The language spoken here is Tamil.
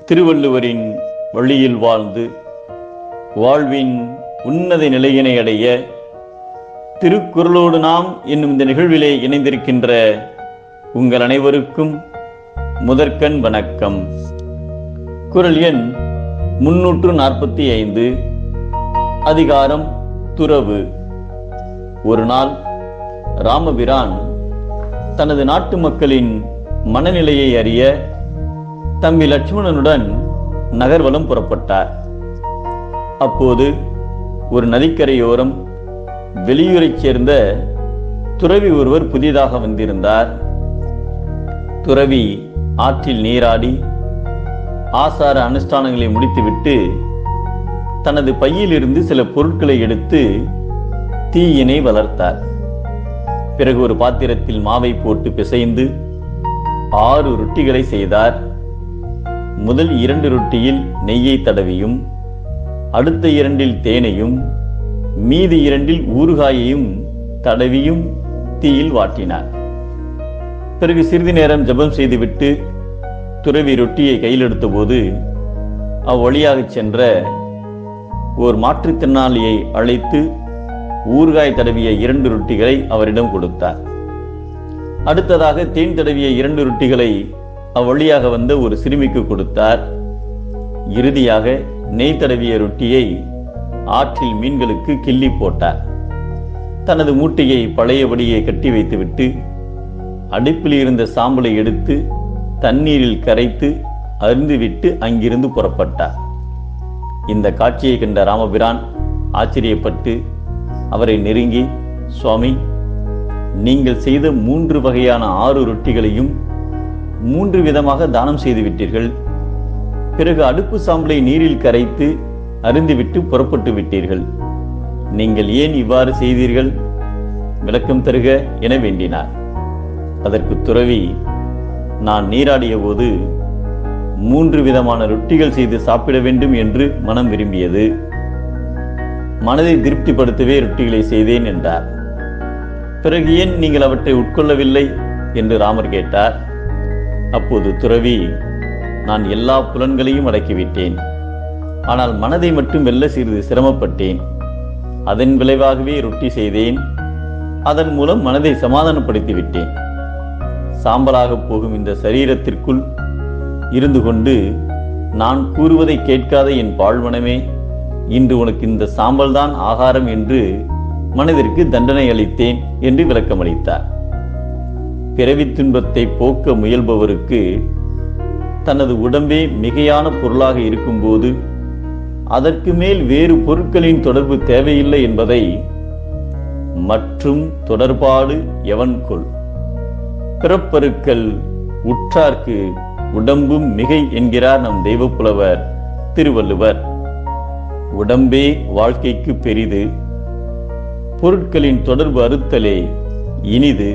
திருவள்ளுவரின் வழியில் வாழ்ந்து வாழ்வின் உன்னத நிலையினை அடைய திருக்குறளோடு நாம் என்னும் இந்த நிகழ்விலே இணைந்திருக்கின்ற உங்கள் அனைவருக்கும் முதற்கண் வணக்கம். குறள் எண் 345, அதிகாரம் துறவு. ஒரு நாள் ராமபிரான் தனது நாட்டு மக்களின் மனநிலையை அறிய தம்பி லட்சுமணனுடன் நகர்வலம் புறப்பட்டார். அப்போது ஒரு நதிக்கரையோரம் வெளியூரைச் சேர்ந்த துறவி ஒருவர் புதிதாக வந்திருந்தார். துறவி ஆற்றில் நீராடி ஆசார அனுஷ்டானங்களை முடித்துவிட்டு தனது பையிலிருந்து சில பொருட்களை எடுத்து தீயினை வளர்த்தார். பிறகு ஒரு பாத்திரத்தில் மாவை போட்டு பிசைந்து 6 ரொட்டிகளை செய்தார். முதல் 2 ரொட்டியில் நெய்யை தடவியும், அடுத்த 2இல் தேனையும், மீதி 2இல் ஊறுகாயையும் தடவியும் தீயில் வாட்டினார். பிறகு சிறிது நேரம் ஜெபம் செய்துவிட்டு துறவி ரொட்டியை கையில் எடுத்த போது அவ்வழியாக சென்ற ஓர் மாற்றுத்திறனாளியை அழைத்து ஊறுகாய் தடவிய 2 ரொட்டிகளை அவரிடம் கொடுத்தார். அடுத்ததாக தேன் தடவிய 2 ரொட்டிகளை அவ்வழியாக வந்த ஒரு சிறுமிக்கு கொடுத்தார். இறுதியாக நெய் தடவிய ரொட்டியை ஆற்றில் மீன்களுக்கு கிள்ளி போட்டார். தனது மூட்டையை பழையபடியே கட்டி வைத்துவிட்டு அடுப்பில் இருந்த சாம்பலை எடுத்து தண்ணீரில் கரைத்து அருந்துவிட்டு அங்கிருந்து புறப்பட்டார். இந்த காட்சியை கண்ட ராமபிரான் ஆச்சரியப்பட்டு அவரை நெருங்கி, சுவாமி, நீங்கள் செய்த 3 வகையான 6 ரொட்டிகளையும் 3 விதமாக தானம் செய்து விட்டீர்கள். பிறகு அடுப்பு சாம்பலை நீரில் கரைத்து அருந்திவிட்டு புறப்பட்டு விட்டீர்கள். நீங்கள் ஏன் இவ்வாறு செய்தீர்கள்? விளக்கம் தருக என வேண்டினார். அதற்கு துறவி, நான் நீராடிய போது 3 விதமான ரொட்டிகள் செய்து சாப்பிட வேண்டும் என்று மனம் விரும்பியது. மனதை திருப்திப்படுத்தவே ரொட்டிகளை செய்தேன் என்றார். பிறகு ஏன் நீங்கள் அவற்றை உட்கொள்ளவில்லை என்று ராமர் கேட்டார். அப்போது துறவி, நான் எல்லா புலன்களையும் அடக்கிவிட்டேன். ஆனால் மனதை மட்டும் வெல்ல சிறிது சிரமப்பட்டேன். அதன் விளைவாகவே ரொட்டி செய்தேன். அதன் மூலம் மனதை சமாதானப்படுத்தி விட்டேன். சாம்பலாக போகும் இந்த சரீரத்திற்குள் இருந்து கொண்டு நான் கூறுவதை கேட்காத என் பாழ்மனமே, இன்று உனக்கு இந்த சாம்பல்தான் ஆகாரம் என்று மனதிற்கு தண்டனை அளித்தேன் என்று விளக்கமளித்தார். பிறவி துன்பத்தை போக்க முயல்பவருக்கு தனது உடம்பே மிகையான பொருளாக இருக்கும்போது அதற்கு மேல் வேறு பொருட்களின் தொடர்பு தேவையில்லை என்பதை மற்றும் தொடர்பாடு எவன் கொள். பிறப்பருக்கள் உற்றார்க்கு உடம்பும் மிகை என்கிறார் நம் தெய்வப்புலவர் திருவள்ளுவர். உடம்பே வாழ்க்கைக்கு பெரிது, பொருட்களின் தொடர்பு அறுத்தலே இனிது